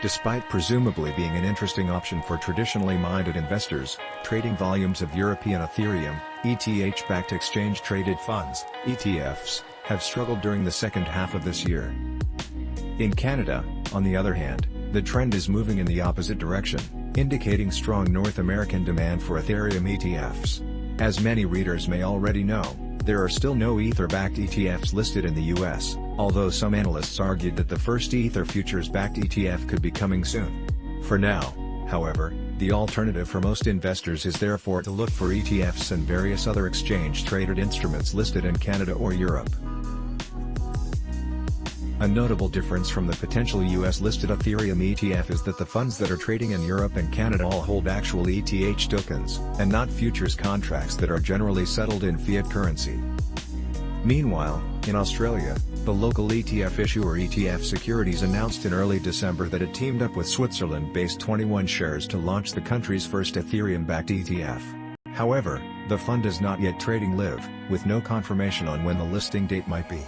Despite presumably being an interesting option for traditionally minded investors, trading volumes of European Ethereum ETH-backed exchange-traded funds (ETFs) have struggled during the second half of this year. In Canada, on the other hand, the trend is moving in the opposite direction, indicating strong North American demand for Ethereum ETFs. As many readers may already know, there are still no Ether-backed ETFs listed in the US, although some analysts argued that the first Ether futures-backed ETF could be coming soon. For now, however, the alternative for most investors is therefore to look for ETFs and various other exchange-traded instruments listed in Canada or Europe. A notable difference from the potential US-listed Ethereum ETF is that the funds that are trading in Europe and Canada all hold actual ETH tokens, and not futures contracts that are generally settled in fiat currency. Meanwhile, in Australia, the local ETF issuer ETF Securities announced in early December that it teamed up with Switzerland-based 21 Shares to launch the country's first Ethereum-backed ETF. However, the fund is not yet trading live, with no confirmation on when the listing date might be.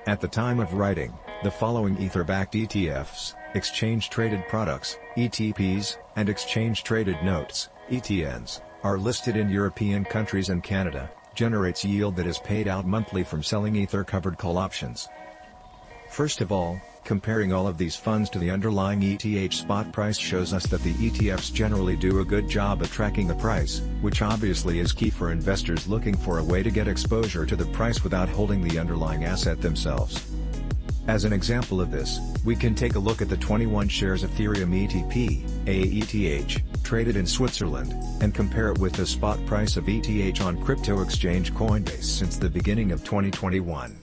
At the time of writing, the following Ether-backed ETFs, exchange-traded products, ETPs, and exchange-traded notes, ETNs, are listed in European countries and Canada, generates yield that is paid out monthly from selling Ether-covered call options. First of all, comparing all of these funds to the underlying ETH spot price shows us that the ETFs generally do a good job at tracking the price, which obviously is key for investors looking for a way to get exposure to the price without holding the underlying asset themselves. As an example of this, we can take a look at the 21 Shares Ethereum ETP, AETH, traded in Switzerland, and compare it with the spot price of ETH on crypto exchange Coinbase since the beginning of 2021.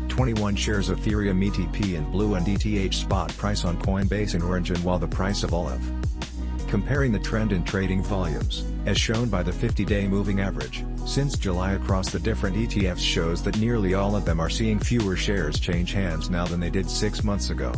21 Shares Ethereum ETP in blue and ETH spot price on Coinbase in orange, and while the price of olive. Comparing the trend in trading volumes, as shown by the 50-day moving average, since July across the different ETFs shows that nearly all of them are seeing fewer shares change hands now than they did 6 months ago.